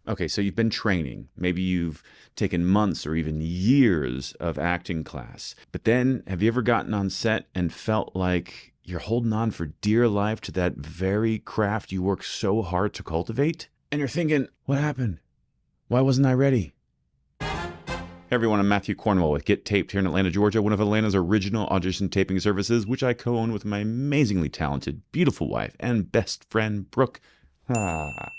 Okay, so you've been training. Maybe you've taken months or even years of acting class. But then, have you ever gotten on set and felt like you're holding on for dear life to that very craft you worked so hard to cultivate? And you're thinking, what happened? Why wasn't I ready? Hey everyone, I'm Matthew Cornwell with Get Taped here in Atlanta, Georgia, one of Atlanta's original audition taping services, which I co-own with my amazingly talented, beautiful wife and best friend, Brooke. Ah.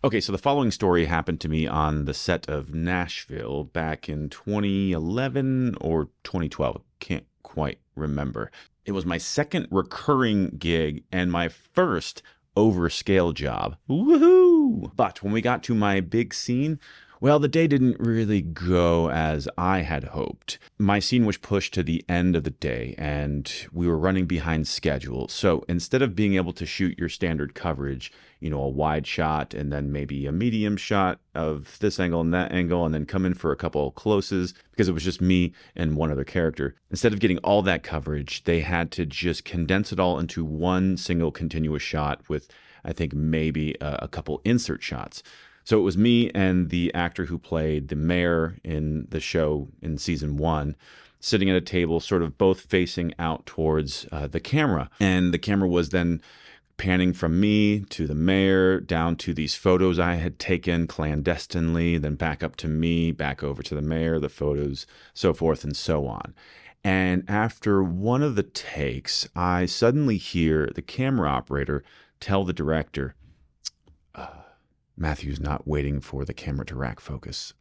Okay, so the following story happened to me on the set of Nashville back in 2011 or 2012. Can't quite remember. It was my second recurring gig and my first overscale job. Woohoo! But when we got to my big scene, well, the day didn't really go as I had hoped. My scene was pushed to the end of the day, and we were running behind schedule. So instead of being able to shoot your standard coverage, a wide shot and then maybe a medium shot of this angle and that angle, and then come in for a couple closes, because it was just me and one other character. Instead of getting all that coverage, they had to just condense it all into one single continuous shot with, I think, maybe a couple insert shots. So it was me and the actor who played the mayor in the show in season 1, sitting at a table, sort of both facing out towards the camera. And the camera was then panning from me to the mayor, down to these photos I had taken clandestinely, then back up to me, back over to the mayor, the photos, so forth and so on. And after one of the takes, I suddenly hear the camera operator tell the director, Matthew's not waiting for the camera to rack focus.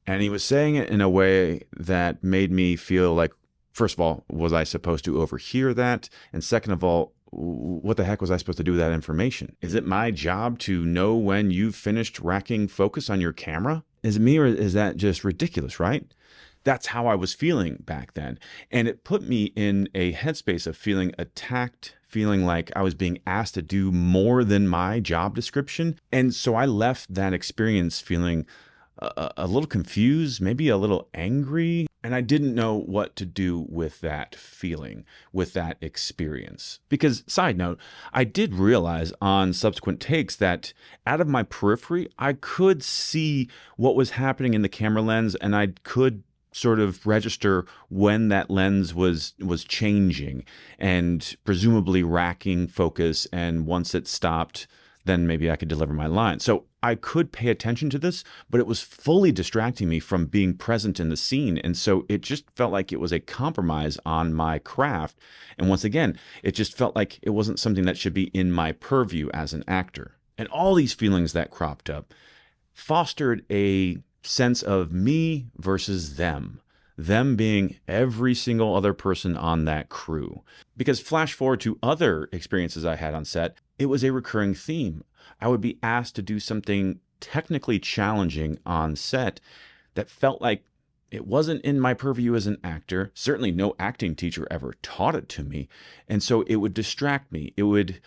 And he was saying it in a way that made me feel like, first of all, was I supposed to overhear that? And second of all, what the heck was I supposed to do with that information? Is it my job to know when you've finished racking focus on your camera? Is it me, or is that just ridiculous, right? That's how I was feeling back then. And it put me in a headspace of feeling attacked, feeling like I was being asked to do more than my job description. And so I left that experience feeling a little confused, maybe a little angry. And I didn't know what to do with that feeling, with that experience. Because, side note, I did realize on subsequent takes that out of my periphery, I could see what was happening in the camera lens, and I could sort of register when that lens was changing and presumably racking focus, and once it stopped, then maybe I could deliver my line. So I could pay attention to this, but it was fully distracting me from being present in the scene. And so it just felt like it was a compromise on my craft. And once again, it just felt like it wasn't something that should be in my purview as an actor. And all these feelings that cropped up fostered a sense of me versus them being every single other person on that crew. Because flash forward to other experiences I had on set, it was a recurring theme. I would be asked to do something technically challenging on set that felt like it wasn't in my purview as an actor. Certainly no acting teacher ever taught it to me. And so it would distract me. It would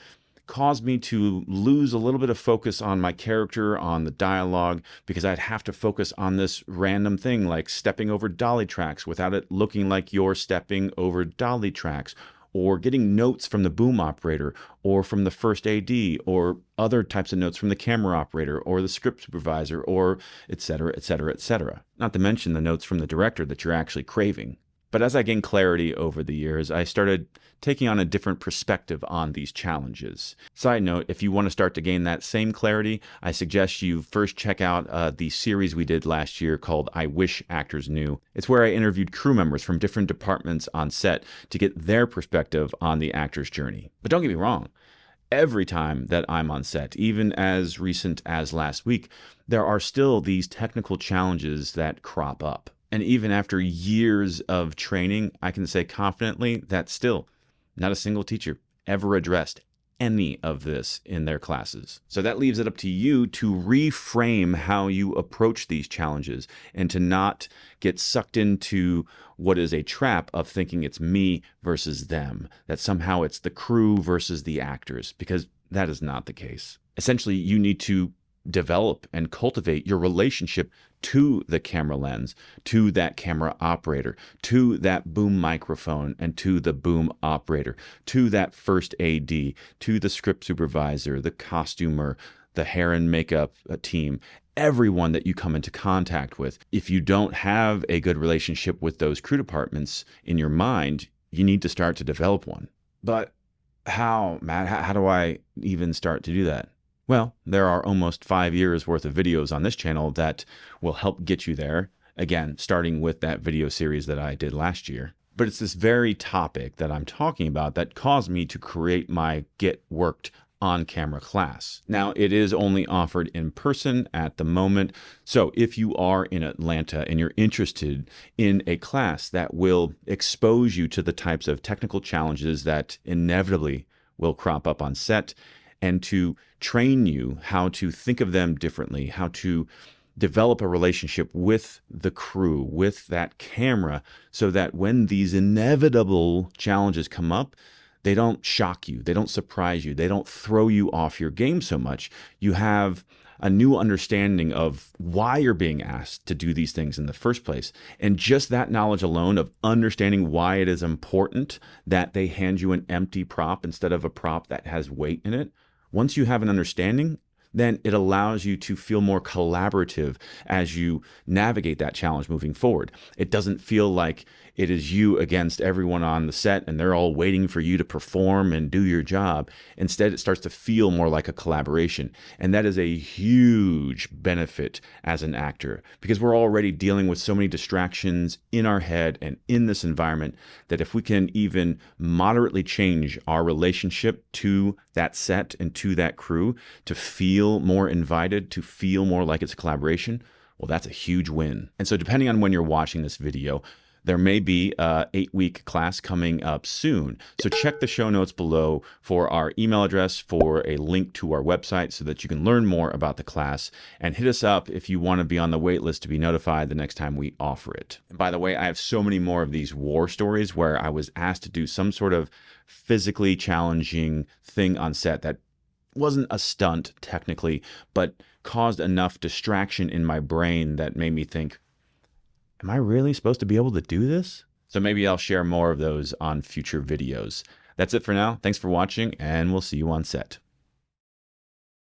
caused me to lose a little bit of focus on my character, on the dialogue, because I'd have to focus on this random thing like stepping over dolly tracks without it looking like you're stepping over dolly tracks, or getting notes from the boom operator or from the first AD, or other types of notes from the camera operator or the script supervisor, or et cetera, et cetera, et cetera. Not to mention the notes from the director that you're actually craving. But as I gained clarity over the years, I started taking on a different perspective on these challenges. Side note, if you want to start to gain that same clarity, I suggest you first check out the series we did last year called I Wish Actors Knew. It's where I interviewed crew members from different departments on set to get their perspective on the actor's journey. But don't get me wrong, every time that I'm on set, even as recent as last week, there are still these technical challenges that crop up. And even after years of training, I can say confidently that still not a single teacher ever addressed any of this in their classes. So that leaves it up to you to reframe how you approach these challenges and to not get sucked into what is a trap of thinking it's me versus them, that somehow it's the crew versus the actors, because that is not the case. Essentially, you need to develop and cultivate your relationship to the camera lens, to that camera operator, to that boom microphone, and to the boom operator, to that first AD, to the script supervisor, the costumer, the hair and makeup team, everyone that you come into contact with. If you don't have a good relationship with those crew departments in your mind, you need to start to develop one. But how, Matt? How do I even start to do that? Well, there are almost 5 years worth of videos on this channel that will help get you there. Again, starting with that video series that I did last year. But it's this very topic that I'm talking about that caused me to create my Get Worked on camera class. Now, it is only offered in person at the moment. So if you are in Atlanta and you're interested in a class that will expose you to the types of technical challenges that inevitably will crop up on set, and to train you how to think of them differently, how to develop a relationship with the crew, with that camera, so that when these inevitable challenges come up, they don't shock you, they don't surprise you, they don't throw you off your game so much. You have a new understanding of why you're being asked to do these things in the first place. And just that knowledge alone of understanding why it is important that they hand you an empty prop instead of a prop that has weight in it. Once you have an understanding, then it allows you to feel more collaborative as you navigate that challenge moving forward. It doesn't feel like it is you against everyone on the set and they're all waiting for you to perform and do your job. Instead, it starts to feel more like a collaboration. And that is a huge benefit as an actor, because we're already dealing with so many distractions in our head and in this environment that if we can even moderately change our relationship to that set and to that crew to feel more invited, to feel more like it's a collaboration, well, that's a huge win. And so depending on when you're watching this video, there may be an 8-week class coming up soon. So check the show notes below for our email address, for a link to our website so that you can learn more about the class, and hit us up if you want to be on the wait list to be notified the next time we offer it. And by the way, I have so many more of these war stories where I was asked to do some sort of physically challenging thing on set that wasn't a stunt technically, but caused enough distraction in my brain that made me think, am I really supposed to be able to do this? So maybe I'll share more of those on future videos. That's it for now. Thanks for watching, and we'll see you on set.